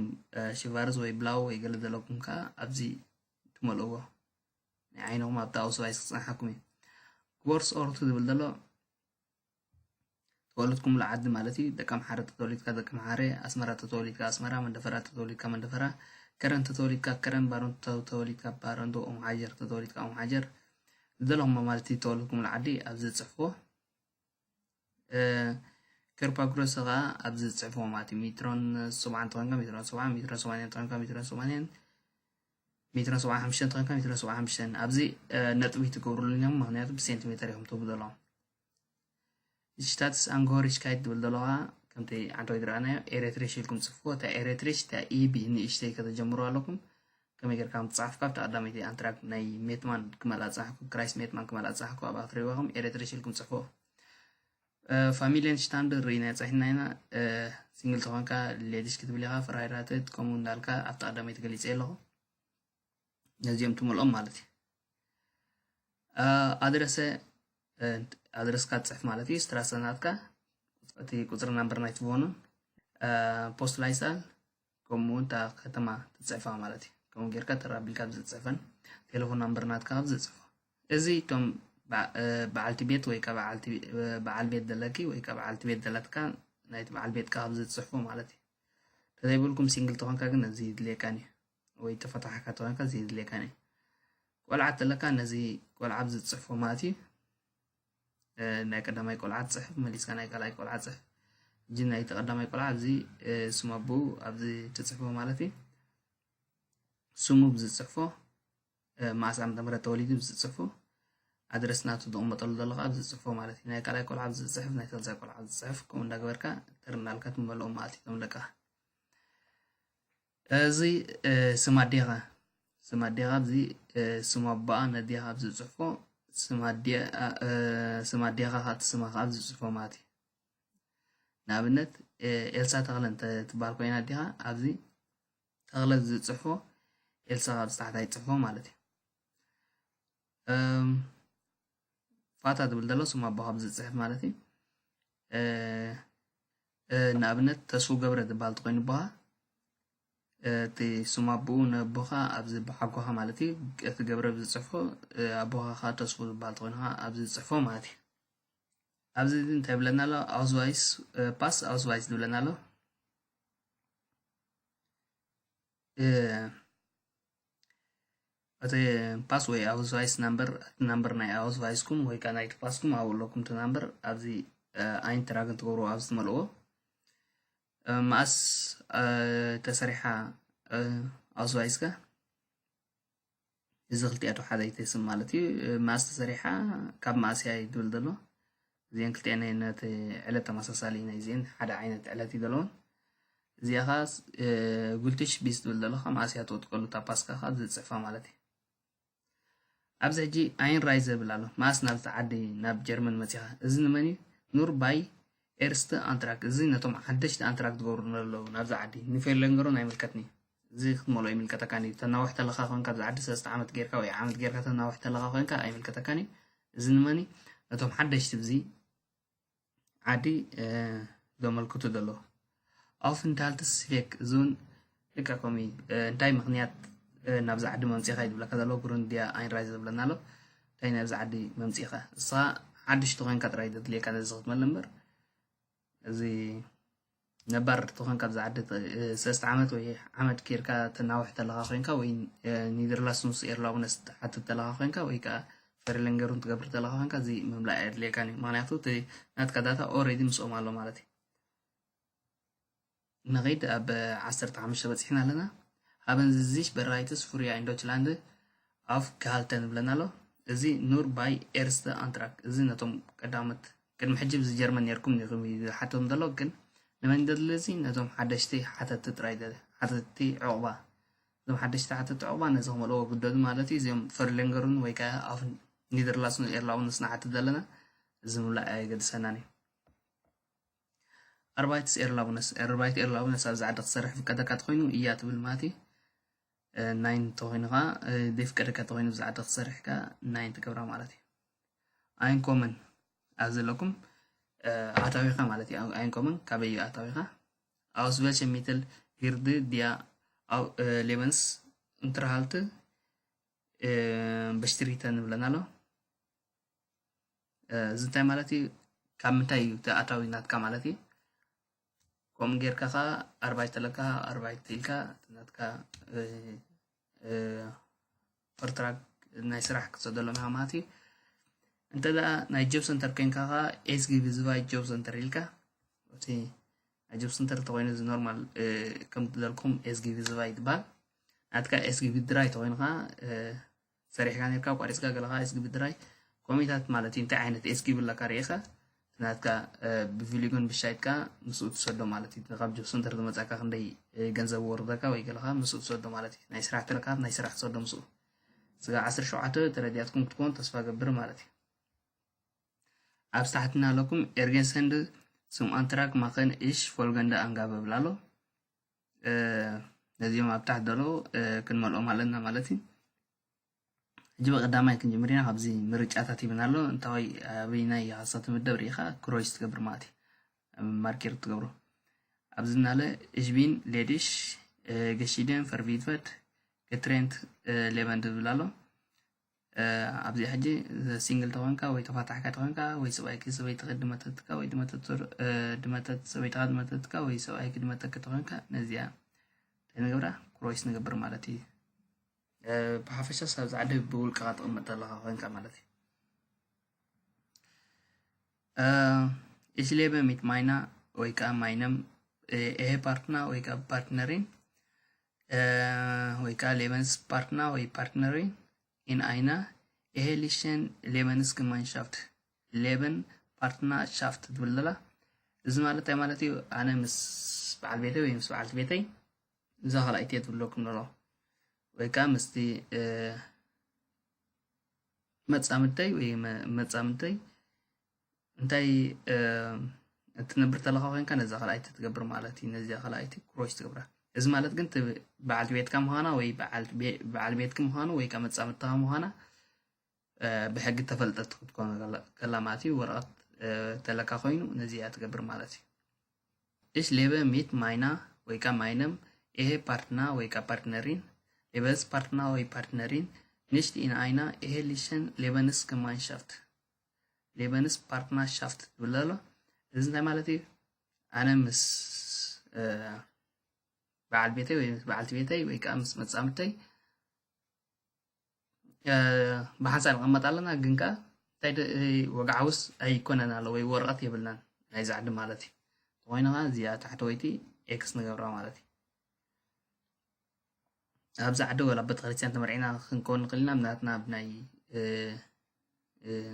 ሽቫርዝ ወይ ብላው ወይ ገለ ዘለኩም ከዓ ኣብዚ ትመልእዎ ናይ ዓይንኩም ኣብታ ኣውስባይስ ክጽንሓኩም እዩ ግቦርስ ኦርቱ ዝብል ዘሎ ተወለድኩም ለዓዲ ማለት እዩ ደቀም ሓረ ተወሊድካ ደቀም ሓረ ኣስመራ ተወሊድካ ኣስመራ መንደፈራ ተወሊድካ መንደፈራ ከረን ተወሊድካ ከረን ባሮንቶ ተወሊድካ ባሮንቶ ሓጀር ተወሊድካ ሓጀር ዘለኹም ማለት እዩ ተወለድኩም ለዓዲ ኣብዚ ጽሕፍዎ ከርፓግሮስ ከዓ ኣብዚ ጽሕፍዎ ማለት እዩ ሜትሮን 70 ተንካ ሜትሮን 70 ሜትሮን 80 ተንካ ሜትሮን 80 ሜትሮን 75 ተንካ ሜትሮን 75 ኣብዚ ነጥቢ ትገብሩልኛ ምክንያቱ ብሴንቲሜትር እዮም ትብሉ ሽታትስ አንጎሪሽካይት ድብል ዘለዋ ከምቲ አንተ ይድራናዮ ኤሬትሪሽ ኢልኩም ጽሕፍዎ ታ ኤሬትሪሽ ታ ኢቢ ንእሽተይ ከተጀምሩ ኣለኩም ከመይ ጌርካም ትጻሕፍ ካብቲ ኣዳሚቲ አንትራክ ናይ ሜትማን ክመላጻሕኩ ክራይስ ሜትማን ክመላጻሕኩ ኣብ ኣትሪዋኹም ኤሬትሪሽ ኢልኩም ጽሕፍዎ ፋሚሊን ስታንደርድ ሪና ጻሕናይና ሲንግል ተኾንካ ሌዲስ ክትብል ኢኻ ፍራይራትድ ከምኡ እንዳልካ ኣብቲ ኣዳሚቲ ገሊጸ ኣለኹ ነዚኦም ትመልኦም ማለት እዩ አድረስካ ጽሕፍ ማለት እዩ ስትራሰናትካ እቲ ቁጽር ናምበር ናይት ፎኑ ፖስት ላይሳል ከምኡ እንታ ከተማ ትጽሕፋ ማለት እዩ ከምኡ ጌርካ ተራቢልካ ዝጽሕፈን ቴሌፎን ናምበር ናትካ ዝጽሕፎ እዚ ቶም በዓልቲ ቤት ወይ ከዓ በዓል ቤት ደለኪ ወይ ከዓ በዓልቲ ቤት ደለትካ ናይቲ በዓል ቤትካ ዝጽሕፎ ማለት እዩ ተዘይብልኩም ሲንግል ተኾንካ ግን እዚ ይድልየካኒ ወይ ተፈታሕካ ተኾንካ እዚ ይድልየካኒ ቆልዓ ተለካ ነዚ ቆልዓ ዝጽሕፎ ማለት እዩ ናይ ቀዳማይ ቆልዓ ጽሕፍ መሊስካ ናይ ካልኣይ ቆልዓ ጽሕፍ እጂ ናይ ተቀዳማይ ቆልዓ እዚ ስሙ ኣቦኡ ኣብዚ ትጽሕፎ ማለት እዩ ስሙ ብዝጽሕፎ ማስ ዓመተ ምህረት ተወሊዱ ብዝጽሕፎ ኣድረስ ናቱ ዝቕመጠሉ ዘለካ ብዝጽሕፎ ማለት እዩ ናይ ካልኣይ ቆልዓ ብዝጽሕፍ ናይ ተልሳይ ቆልዓ ብዝጽሕፍ ከምኡ እንዳገበርካ ተርናልካ ትመልኦም ማለት እዩ ቶም ደቃ እዚ ስም ኣዴኻ እዚ ስሙ ኣቦኣ ነዴኻ ብዝጽሕፎ ስም ኣዴኻ ስማኻ ብዝጽሕፎ ማለት እዩ ንኣብነት ኤልሳ ተኽለ ትበሃል ኮይና ኣዴኻ ኣብዚ ተኽለ ዝጽሕፎ ኤልሳ ካብ ታሕታይ ጽሕፎ ማለት እዩ ፋታ ትብል ዘሎ ስም ኣቦኻ ብዝጽሕፍ ማለት እዩ ንኣብነት ተስፉ ገብረ ትበሃል ኮይኑ ቦኻ እቲ ስም ኣቦኡ ነቦኻ ኣብዚ ብሓጎኻ ማለት እዩ እቲ ገብረ ብዝጽሕፎ ኣቦኻ ተስፉ ዝብሃል ኮይንካ ኣብዚ ዝጽሕፎ ማለት እዩ ኣብዚ እንታይ ብለና ኣሎ ኣውስዋይስ ፓስ ኣውስዋይስ ብለና ኣሎ እቲ ፓስ ወይ ኣውስዋይስ ናምበር ናይ ኣውስዋይስኩም ወይ ከዓ ናይቲ ፓስኩም ኣብኡ ኣለኩም እቲ ናምበር ኣብዚ ኣይን ትራግን ትገብሩ ኣብ ዝተመልኦ ማእስ ተሰሪሓ ኣውስዋይስካ እዚ ክልቲኣቱ ሓደ ይተስም ማለት እዩ ማእስ ተሰሪሓ ካብ ማእስ እያ ይድብል ዘሎ እዚአን ክልቲአን ነቲ ዕለት ተመሳሳሊ ናይ እዚአን ሓደ ዓይነት ዕለት እዩ ዘለዎን እዚኣ ኸ ጉልትሽ ቢስ ትብል ዘለኻ ማእስ እያ ትወጥቀሉ እታ ፓስካ ኸ ዝፅሕፋ ማለት እዩ ኣብዚ ሕጂ ኣይን ራይ ዘብል ኣሎ ማእስ ናብቲ ዓዲ ናብ ጀርመን መፂኻ እዚ ንመን እዩ ኑር ባይ ኤርስተ ኣንትራክ እዚ ነቶም ሓደሽቲ ኣንትራክ ዝገብሩ ኣለዉ ናብዚ ዓዲ ንፌርለንገሮን ኣይምልከትኒ እዚ ክትመልኦ ይምልከተካኒ ተናውሕ ተለኻ ኮንካ ኣብዚ ዓዲ 3 ዓመት ጌርካ ወይ ዓመት ጌርካ ተናውሕ ተለኻ ኮንካ ኣይምልከተካኒ እዚ ንመን ነቶም ሓደሽቲ ብዚ ዓዲ ዘመልክቱ ዘለዉ ኣውፍንታልትስ ፌክ እዚ እውን ልካ ከምኡ እንታይ ምክንያት ናብዚ ዓዲ መምፂኻ ይድብለካ ዘሎ ጉሩንድያ ኣይን ራይ ዘብለና ኣሎ እንታይ ናብዚ ዓዲ መምፂኻ እስኻ ሓድሽቲ ኮንካ ጥራይ ዘድልየካ ነዚ ክትመልእ እምበር እዚ ነባር ትኾንካ ኣብዚ ዓዲ 3 ዓመት ወይ ዓመት ጌርካ ተናውሕ ተለኻ ኮንካ ወይ ኒደርላንድስ ምስ ኤርላውነስ ትሓትት ተለኻ ኮንካ ወይ ከዓ ፈርለንገሩን ትገብር ተለኻ ኮንካ እዚ ምምላእ የድልየካኒ ምክንያቱ እቲ ናትካ ዳታ ኦልሬዲ ምስኦም ኣሎ ማለት እዩ ንኸይድ ኣብ 15 በፂሕና ኣለና haben sie sich bereits früher in Deutschland aufgehalten ብለና ኣሎ እዚ ኑር ባይ ኤርስተ ኣንትራክ እዚ ነቶም ቀዳሞት ቅድሚ ሕጂ ብዚ ጀርመን ነርኩም ሓተቶም ዘሎ ግን ንመን ደለ እዚ ነቶም ሓደሽቲ ሓተቲ ጥራይ ሓተቲ ዕቑባ እዞም ሓደሽቲ ሓተቲ ዕቑባ ነዚ ክመልኦ ግደዱ ማለት እዩ እዚኦም ፈርለንገሩን ወይ ከዓ ኣብ ኒደርላንድስ ኤርላውንስ ንሓትት ዘለና እዚ ምምላእ የገድሰናን እዩ ኣርባይትስ ኤርላውነስ ኣብዚ ዓዲ ክሰርሕ ፍቀደካ ተኮይኑ እያ ትብል ማለት እዩ ናይን ተኮይኑኻ ዘይፍቀደካ ተኮይኑ ብዚ ዓዲ ክሰርሕካ ናይን ትገብራ ማለት እዩ ኣይን ኮመን ኣብ ዘለኩም ኣታዊኻ ማለት እዩ ኣይን ኮመን ካበይ ኣታዊኻ aus welchem Mittel wird dir Lebens Unterhalt bestritten ብለና ኣሎ እዚ እንታይ ማለት እዩ ካብ ምንታይ እዩ ተኣታዊ ናትካ ማለት እዩ ከምኡ ጌርካ ኸ ኣርባዕተ ለካ ኣርባዕተ ኢልካ ናትካ ፈርትራክ ናይ ስራሕ ክትሰደሎም ኢኻ ማለት እዩ እንተደኣ ናይ ጆብ ሰንተር ኮንካ ኸ ኤስጊቪ ዝባይ ጆብ ሰንተር ኢልካ እቲ ናይ ጆብ ሰንተር ተኮይኑ እዚ ኖርማል ከም ትደልኩም ኤስጊቪ ዝባይ ትበሃል ናትካ ኤስጊቪ ድራይ ተኮይኑ ኸ ሰሪሕካ ነርካ ቋሪፅካ ገለኻ ኤስጊቪ ድራይ ኮሚታት ማለት እዩ እንታይ ዓይነት ኤስጊቪ ለካ ርኢኻ ናትካ ብቪሊጎን ብሻይትካ ምስኡ ትሰዶ ማለት እዩ ካብ ጆብ ሰንተር ዝመፃካ ክንደይ ገንዘብ ወርደካ ወይ ገለኻ ምስኡ ትሰዶ ማለት እዩ ናይ ስራሕ ትረካብ ናይ ስራሕ ትሰዶ ምስኡ ስጋ 17 ተረዲያትኩም ክትኮን ተስፋ ገብር ማለት እዩ ኣብ ታሕትና ኣለኩም ኤርጌንሰንድ ስም ኣንትራክ ማኸን እሽ ፎልገንዳ ኣንጋበ ብላ ኣሎ ነዚኦም ኣብ ታሕቲ ዘሎ ክንመልኦም ኣለና ማለት እዩ ሕጂ በቀዳማይ ክንጅምር ኢና ካብዚ ምርጫታት ይብና ኣሎ እንታይ ኣብናይ ሃሳብ ምደብ ርኢኻ ክሮይስ ትገብር ማለት እዩ ማርኬር ትገብሮ ኣብዚ ናለ እሽቢን ሌዲሽ ገሺደን ፈርቪትፈት ገትሬንት ሌቨንድ ብላ ኣሎ ኣብዚ ሕጂ ሲንግል ተኾንካ ወይ ተፋታሕካ ተኾንካ ወይ ሰብኣይኪ ሰበይቲ ድመተትካ ወይ ድመተት ሰበይትካ ድመተትካ ወይ ሰብኣይኪ ድመተክ ተኾንካ ነዚኣ እንታይ ንገብራ ክሮይስ ንገብር ማለት እዩ ብሓፈሻ ኣብዚ ዓዲ ብውልቅኻ ትቕመጥ ዘለኻ ኮንካ ማለት እዩ ich lebe mit meiner ወይ ከዓ ማይነም ኤሄ ፓርትና ወይ ከዓ ፓርትነሪን ወይ ከዓ ሌቨንስ ፓርትና ወይ ፓርትነሪን in einer ehelichen Lebensgemeinschaft leben Partnerschaft ትብል ዘላ እዚ ማለት እንታይ ማለት እዩ ኣነ ምስ በዓል ቤተይ ወይ ምስ በዓልቲ ቤተይ እዛ ካልኣይቲ እየ ትብለኩም ዘሎ ወይ ከዓ ምስቲ መፃምድተይ ወይ መፃምድተይ እንታይ እትነብር ተለኻ ኮንካ ነዛ ካልኣይቲ ትገብር ማለት እዩ ነዚኣ ካልኣይቲ ክሮይስ ትገብራ እዚ ማለት ግን በዓልቲ ቤትካ ምዃና ወይ በዓል ቤትክ ምዃኑ ወይ ከዓ መፃምድትኻ ምዃና ብሕጊ ተፈልጠት ክትኮን ከላ ማለት እዩ ወረቐት ተለካ ኮይኑ ነዚኣ ትገብር ማለት እዩ እሽ ሌበ ሚት ማይና ወይ ከዓ ማይነም ኤሄ ፓርትና ወይ ከዓ ፓርትነሪን ሌበስ ፓርትና ወይ ፓርትነሪን nicht in einer ehelichen Lebensgemeinschaft ሌበንስ ፓርትነርሻፍት ትብል ኣሎ እዚ እንታይ ማለት እዩ ኣነ ምስ በዓል ቤተይ ወይ በዓልቲ ቤተይ ወይ ከዓ ምስ መጻምድተይ ብሓንሳብ ንቕመጥ ኣለና ግን ከዓ እንታይ ወግዓውስ ኣይኮነን ኣሎ ወይ ወረቐት የብልናን ናይ ዛዕዲ ማለት እዩ ተኾይኑ ከዓ እዚኣ ታሕተወይቲ ኤክስ ንገብራ ማለት እዩ ኣብዚ ዓዲ ወላ ቤተክርስትያን ተመርዒና ክንከውን ንኽእል ኢና ናትና ብናይ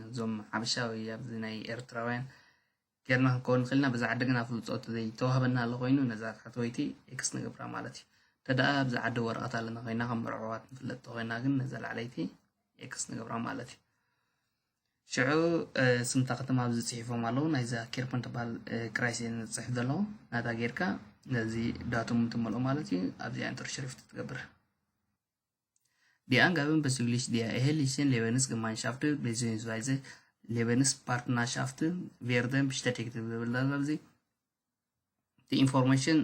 እዞም ሓበሻ ወይ ኣብዚ ናይ ኤርትራውያን ጌርና ክንከውን ንኽእል ኢና በዛ ዓዲ ግን ኣብ ፍልጦት ዘይተዋህበና ኣሎ ኮይኑ ነዛ ታሕተወይቲ ኤክስ ንገብራ ማለት እዩ ተደኣ ኣብዚ ዓዲ ወረቐት ኣለና ኮይና ከም መርዓዋት ንፍለጥ ተኾይና ግን ነዛ ላዕለይቲ ኤክስ ንገብራ ማለት እዩ ሽዑ ስምታ ከተማ ኣብዚ ፅሒፎም ኣለዉ ናይዛ ኬርፖን ትበሃል ክራይሲን ዝፅሕፍ ዘለኹ ናታ ጌርካ ነዚ ዳቱም ትመልኦ ማለት እዩ ኣብዚኣ ኢንተር ሽሪፍት ትገብር Die Angaben bezüglich der ehelichen Lebensgemeinschaft bzw. Lebenspartnerschaft werden bestätigt. Die Information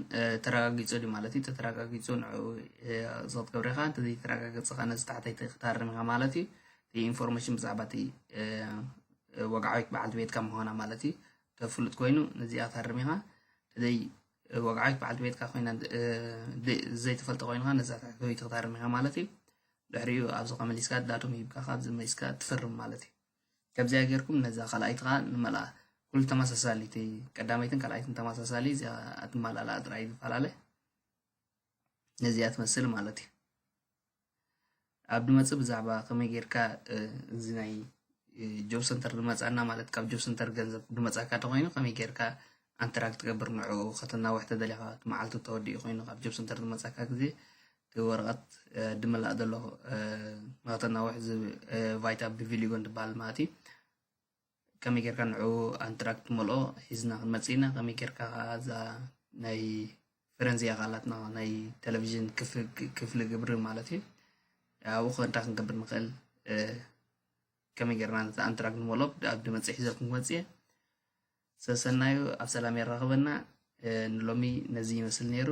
ተረጋጊጹ ዲ ማለት እዩ ተረጋጊጹ ንዑ ዞት ገብረኻ እንተ ተረጋግጽ ኻነዝ ታሕተይ ተኽታርምኻ ማለት እዩ እቲ ኢንፎርሜሽን ብዛዕባ እቲ ወግዓዊት በዓልቲ ቤትካ ምዃና ማለት እዩ ተፍልጥ ኮይኑ ነዚኣ ታርሚኻ ተዘይ ወግዓዊት በዓልቲ ቤትካ ኮይና ዘይተፈልጠ ኮይንኻ ነዛ ታሕተይ ተኽታርሚኻ ማለት እዩ ድሕሪኡ ኣብዚ ከመሊስካ ዳቶም ሂብካ ካብዚ መሊስካ ትፈርም ማለት እዩ ከምዚኣ ጌርኩም ነዛ ካልኣይትኻ ንመልኣ ኩሉ ተመሳሳሊ እቲ ቀዳመይትን ካልኣይትን ተመሳሳሊ እዚኣ ኣትመላልኣ ጥራይ ዝፈላለ ነዚኣ ትመስል ማለት እዩ ኣብ ድመፅእ ብዛዕባ ከመይ ጌርካ እዚ ናይ ጆብ ሰንተር ድመፃና ማለት ካብ ጆብ ሰንተር ገንዘብ ድመፃካ ተኮይኑ ከመይ ጌርካ ኣንትራክት ትገብር ንዕኡ ከተናውሕ ተደሊኻ መዓልቱ ተወዲኡ ኮይኑ ካብ ጆብ ሰንተር ድመፃካ ግዜ ወረቐት ድምላእ ዘሎ መተናውሕ ቫይታ ቢቪሊጎን ትበሃል ማለት እዩ ከመይ ጌርካ ንዕኡ ኣንትራክት መልኦ ሒዝና ክንመፅእ ኢና ከመይ ጌርካ እዛ ናይ ፈረንዝያ ቃላትና ናይ ቴሌቭዥን ክፍሊ ግብሪ ማለት እዩ ኣብኡ እንታይ ክንገብር ንኽእል ከመይ ጌርና ነቲ ኣንትራክት ንመልኦ ኣብ ድመፅእ ሒዘልኩም ክመፅእ እየ ሰሰናዩ ኣብ ሰላም የራኽበና ንሎሚ ነዚ ይመስል ነይሩ